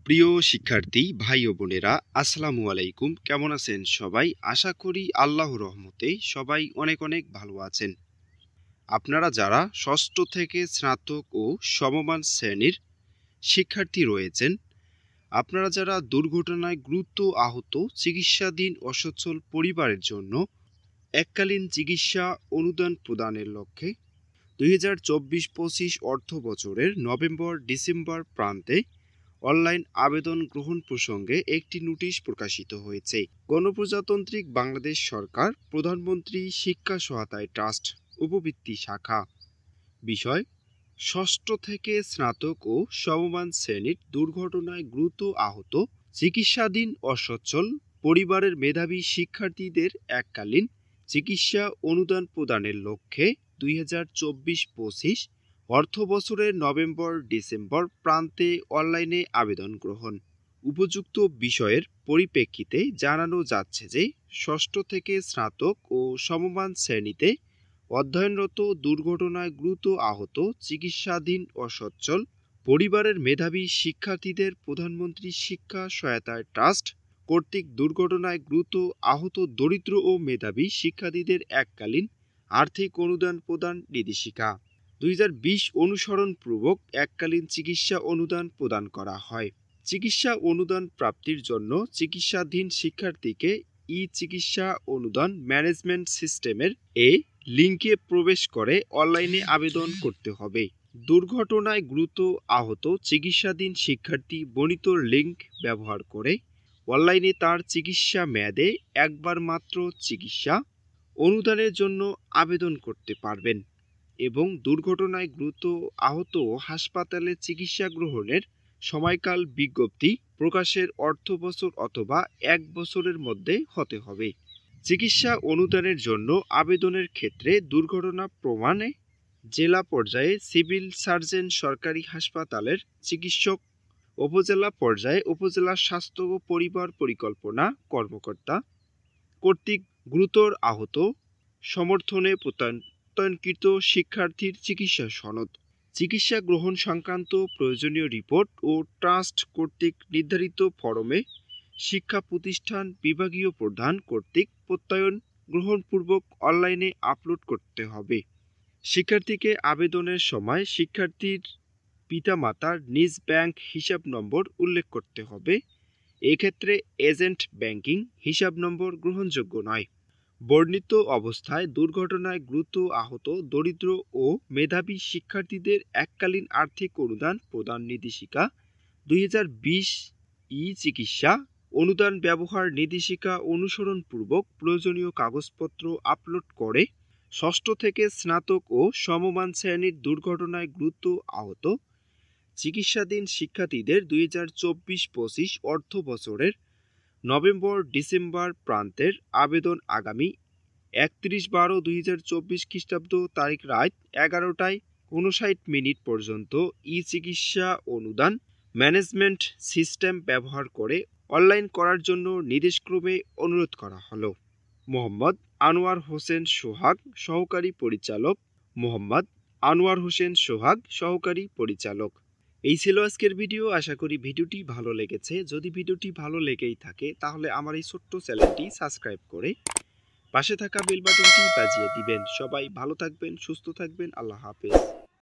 প্রিয় শিক্ষার্থী ভাই ও বোনেরা, আসসালামু আলাইকুম। কেমন আছেন সবাই? আশা করি আল্লাহর রহমতে সবাই অনেক অনেক ভালো আছেন। আপনারা যারা ষষ্ঠ থেকে স্নাতক ও সমমান শ্রেণীর শিক্ষার্থী রয়েছেন, আপনারা যারা দুর্ঘটনায় গুরুতর আহত চিকিৎসাধীন অসচ্ছল পরিবারের জন্য এককালীন চিকিৎসা অনুদান প্রদানের লক্ষ্যে 2024-25 অর্থ বছরের নভেম্বর-ডিসেম্বর প্রান্তে অনলাইন আবেদন গ্রহণ প্রসঙ্গে একটি নোটিশ প্রকাশিত হয়েছে। গণপ্রজাতান্ত্রিক বাংলাদেশ সরকার প্রধানমন্ত্রী শিক্ষা সহায়তা ট্রাস্ট উপবৃত্তি শাখা। বিষয়: ষষ্ঠ থেকে স্নাতক ও সমমান শ্রেণীর দুর্ঘটনায় গুরুতর আহত চিকিৎসাধীন অসচ্ছল পরিবারের মেধাবী শিক্ষার্থীদের এককালীন চিকিৎসা অনুদান প্রদানের লক্ষ্যে 2024-25 অর্থ বছরের নভেম্বর-ডিসেম্বর প্রান্তে অনলাইনে আবেদন গ্রহণ। উপযুক্ত বিষয়ের পরিপ্রেক্ষিতে জানানো যাচ্ছে যে ষষ্ঠ থেকে স্নাতক ও সমমান শ্রেণীতে অধ্যয়নরত দুর্ঘটনায় গুরুতর আহত চিকিৎসাধীন অসচ্ছল পরিবারের মেধাবী শিক্ষার্থীদের প্রধানমন্ত্রী শিক্ষা সহায়তা ট্রাস্ট কর্তৃক দুর্ঘটনায় গুরুতর আহত দরিদ্র ও মেধাবী শিক্ষার্থীদের এককালীন আর্থিক অনুদান প্রদান নির্দেশিকা 2020 অনুসরণপূর্বক এককালীন চিকিৎসা অনুদান প্রদান করা হয়। চিকিৎসা অনুদান প্রাপ্তির জন্য চিকিৎসাধীন শিক্ষার্থীকে ই চিকিৎসা অনুদান ম্যানেজমেন্ট সিস্টেমের লিঙ্কে প্রবেশ করে অনলাইনে আবেদন করতে হবে। দুর্ঘটনায় গুরুতর আহত চিকিৎসাধীন শিক্ষার্থী বর্ণিত লিঙ্ক ব্যবহার করে অনলাইনে তার চিকিৎসা মেয়াদে একবার মাত্র চিকিৎসা অনুদানের জন্য আবেদন করতে পারবেন এবং দুর্ঘটনায় গুরুতর আহত হাসপাতালে চিকিৎসা গ্রহণের সময়কাল বিজ্ঞপ্তি প্রকাশের অর্থ বছর অথবা 1 বছরের মধ্যে হতে হবে। চিকিৎসা অনুদানের জন্য আবেদনের ক্ষেত্রে দুর্ঘটনা প্রমাণে জেলা পর্যায়ে সিভিল সার্জন সরকারি হাসপাতালের চিকিৎসক, উপজেলা পর্যায়ে উপজেলা স্বাস্থ্য ও পরিবার পরিকল্পনা কর্মকর্তা কর্তৃক গুরুতর আহত সমর্থনে প্রত্যয়নকৃত শিক্ষার্থীর চিকিৎসা সনদ, চিকিৎসা গ্রহণ সংক্রান্ত প্রয়োজনীয় রিপোর্ট ও ট্রাস্ট কর্তৃক নির্ধারিত ফরমে শিক্ষা প্রতিষ্ঠান বিভাগীয় প্রধান কর্তৃক প্রত্যয়ন গ্রহণপূর্বক অনলাইনে আপলোড করতে হবে। শিক্ষার্থীকে আবেদনের সময় শিক্ষার্থীর পিতামাতার নিজ ব্যাংক হিসাব নম্বর উল্লেখ করতে হবে। এক্ষেত্রে এজেন্ট ব্যাংকিং হিসাব নম্বর গ্রহণযোগ্য নয়। বর্ণিত অবস্থায় দুর্ঘটনায় গুরুতর আহত দরিদ্র ও মেধাবী শিক্ষার্থীদের এককালীন আর্থিক অনুদান প্রদান নির্দেশিকা 2020 ই চিকিৎসা অনুদান ব্যবহার নির্দেশিকা অনুসরণপূর্বক প্রয়োজনীয় কাগজপত্র আপলোড করে ষষ্ঠ থেকে স্নাতক ও সমমান শ্রেণীর দুর্ঘটনায় গুরুতর আহত চিকিৎসাধীন শিক্ষার্থীদের 2024-25 অর্থ বছরের নভেম্বর-ডিসেম্বর প্রান্তের আবেদন আগামী 31/12/2024 খ্রিস্টাব্দ তারিখ রাত 11:59 পর্যন্ত ই চিকিৎসা অনুদান ম্যানেজমেন্ট সিস্টেম ব্যবহার করে অনলাইন করার জন্য নির্দেশক্রমে অনুরোধ করা হলো। মোহাম্মদ আনোয়ার হোসেন সোহাগ, সহকারী পরিচালক। মোহাম্মদ আনোয়ার হোসেন সোহাগ, সহকারী পরিচালক। এই ছিল আজকের ভিডিও। আশা করি ভিডিওটি ভালো লেগেছে। যদি ভিডিওটি ভালো লেগেই থাকে তাহলে আমার এই ছোট্ট চ্যানেলটি সাবস্ক্রাইব করে পাশে থাকা বেল বাটনটি বাজিয়ে দিবেন। সবাই ভালো থাকবেন, সুস্থ থাকবেন। আল্লাহ হাফেজ।